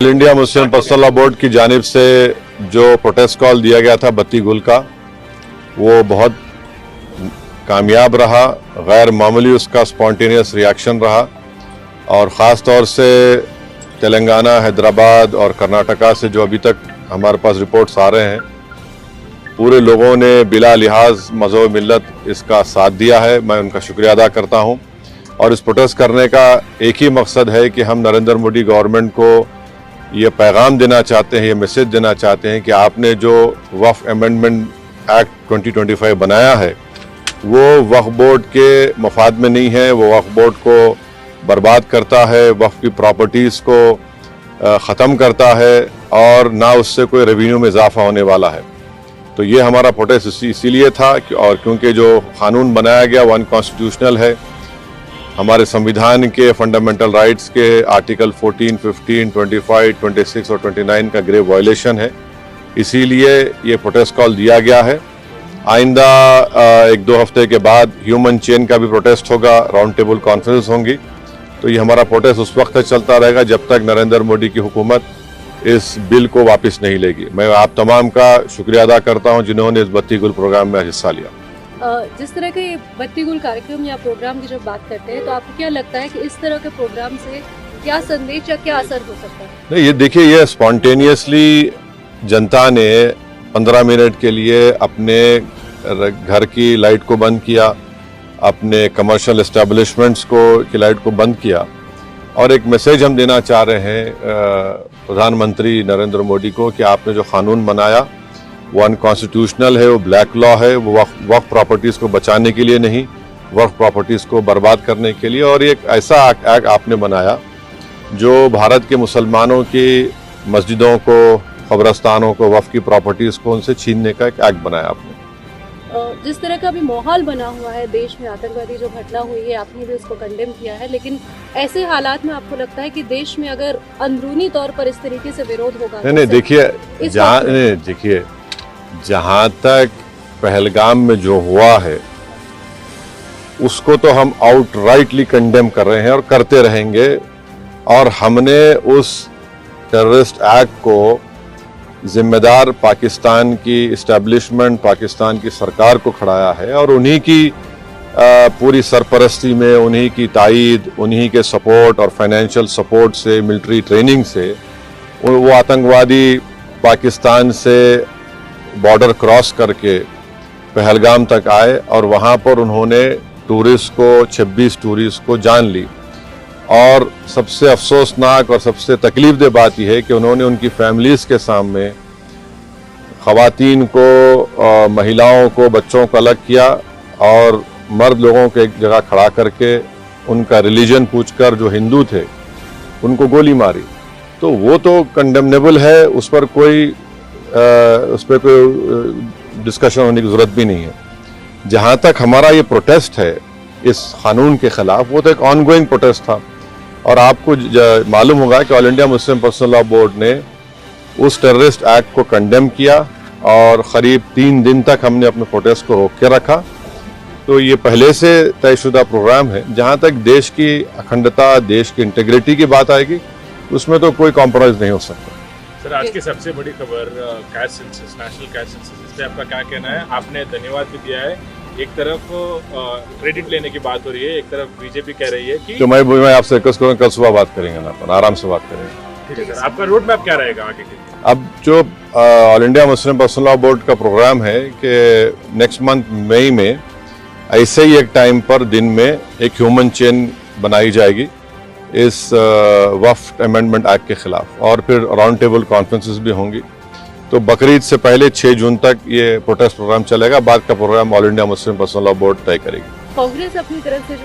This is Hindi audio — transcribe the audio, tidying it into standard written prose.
All India Muslim personal law board की जानिब से जो प्रोटेस्ट कॉल दिया गया था बत्ती गुल का, वो बहुत कामयाब रहा। गैर मामूली उसका स्पॉन्टेनियस रिएक्शन रहा और ख़ास तौर से तेलंगाना, हैदराबाद और कर्नाटका से जो अभी तक हमारे पास रिपोर्ट्स आ रहे हैं, पूरे लोगों ने बिला लिहाज मज़हब मिल्लत इसका साथ दिया है। मैं उनका शुक्रिया अदा करता हूं। और इस प्रोटेस्ट करने का एक ही मकसद है कि हम नरेंद्र मोदी गवर्नमेंट को ये पैगाम देना चाहते हैं, ये मैसेज देना चाहते हैं कि आपने जो वक्फ अमेंडमेंट एक्ट 2025 बनाया है वो वक्फ बोर्ड के मफाद में नहीं है। वो वक्फ बोर्ड को बर्बाद करता है, वक्फ की प्रॉपर्टीज़ को ख़त्म करता है और ना उससे कोई रेवेन्यू में इजाफा होने वाला है। तो ये हमारा प्रोटेस्ट इसीलिए था और क्योंकि जो कानून बनाया गया वो अनकॉन्स्टिट्यूशनल है, हमारे संविधान के फंडामेंटल राइट्स के आर्टिकल 14, 15, 25, 26 और 29 का ग्रेव वायलेशन है। इसीलिए ये प्रोटेस्ट कॉल दिया गया है। आइंदा 1-2 हफ्ते के बाद ह्यूमन चेन का भी प्रोटेस्ट होगा, राउंड टेबल कॉन्फ्रेंस होंगी। तो ये हमारा प्रोटेस्ट उस वक्त तक चलता रहेगा जब तक नरेंद्र मोदी की हुकूमत इस बिल को वापस नहीं लेगी। मैं आप तमाम का शुक्रिया अदा करता हूँ जिन्होंने इस बत्ती गुल प्रोग्राम में हिस्सा लिया। जिस तरह के बत्ती गुल कार्यक्रम या प्रोग्राम की जब बात करते हैं तो आपको क्या लगता है कि इस तरह के प्रोग्राम से क्या संदेश या क्या असर हो सकता है? नहीं, ये देखिए, ये स्पॉन्टेनियसली जनता ने 15 मिनट के लिए अपने घर की लाइट को बंद किया, अपने कमर्शियल एस्टेब्लिशमेंट्स की लाइट को बंद किया और एक मैसेज हम देना चाह रहे हैं प्रधानमंत्री नरेंद्र मोदी को कि आपने जो कानून बनाया वो अनकॉन्स्टिट्यूशनल है, वो ब्लैक लॉ है, वो वक्फ प्रॉपर्टीज़ को बचाने के लिए नहीं, वक्फ प्रॉपर्टीज़ को बर्बाद करने के लिए। और एक ऐसा एक्ट आपने बनाया जो भारत के मुसलमानों की मस्जिदों को, कब्रस्तानों को, वक्फ की प्रॉपर्टीज़ को उनसे छीनने का एक एक्ट बनाया आपने। जिस तरह का अभी माहौल बना हुआ है देश में, आतंकवादी जो घटना हुई है, आपने भी उसको कंडेम किया है, लेकिन ऐसे हालात में आपको लगता है कि देश में अगर अंदरूनी तौर पर इस तरीके से विरोध होगा? नहीं, देखिए, जहाँ तक पहलगाम में जो हुआ है उसको तो हम आउटराइटली कंडेम कर रहे हैं और करते रहेंगे। और हमने उस टेररिस्ट एक्ट को जिम्मेदार पाकिस्तान की इस्टेब्लिशमेंट, पाकिस्तान की सरकार को खड़ाया है और उन्हीं की पूरी सरपरस्ती में, उन्हीं की तायीद, उन्हीं के सपोर्ट और फाइनेंशियल सपोर्ट से, मिलिट्री ट्रेनिंग से वो आतंकवादी पाकिस्तान से बॉर्डर क्रॉस करके पहलगाम तक आए और वहाँ पर उन्होंने 26 टूरिस्ट को जान ली। और सबसे अफसोसनाक और सबसे तकलीफदेह बात यह है कि उन्होंने उनकी फैमिलीज़ के सामने ख़वातीन को, महिलाओं को, बच्चों को अलग किया और मर्द लोगों को एक जगह खड़ा करके उनका रिलीजन पूछकर जो हिंदू थे उनको गोली मारी। तो वो तो कंडेमनेबल है, उस पर कोई डिस्कशन होने की ज़रूरत भी नहीं है। जहाँ तक हमारा ये प्रोटेस्ट है इस कानून के ख़िलाफ़, वो तो एक ऑनगोइंग प्रोटेस्ट था। और आपको मालूम होगा कि all India Muslim personal law board ने उस टेररिस्ट एक्ट को कंडेम किया और क़रीब 3 दिन तक हमने अपने प्रोटेस्ट को रोक के रखा। तो ये पहले से तयशुदा प्रोग्राम है। जहाँ तक देश की अखंडता, देश की इंटीग्रिटी की बात आएगी उसमें तो कोई कॉम्प्रोमाइज़ नहीं हो सकता। सर, आज की सबसे बड़ी खबर caste census, national caste census, इस पर आपका क्या कहना है? आपने धन्यवाद भी दिया है। एक तरफ क्रेडिट लेने की बात हो रही है, एक तरफ बीजेपी कह रही है कि तो मैं आपसे रिक्वेस्ट करूँगा, कल सुबह बात करेंगे ना, अपन आराम से बात करेंगे। ठीक है सर, आपका रोड मैप क्या रहेगा आगे के लिए? अब जो all India Muslim personal law board का प्रोग्राम है कि नेक्स्ट मंथ मई में ऐसे ही एक टाइम पर दिन में एक ह्यूमन चेन बनाई जाएगी इस वक्फ अमेंडमेंट एक्ट के खिलाफ और फिर राउंड टेबल कॉन्फ्रेंसेस भी होंगी। तो बकरीद से पहले 6 जून तक ये प्रोटेस्ट प्रोग्राम चलेगा। बाद का program all India Muslim personal law board तय करेगी। कांग्रेस अपनी तरफ से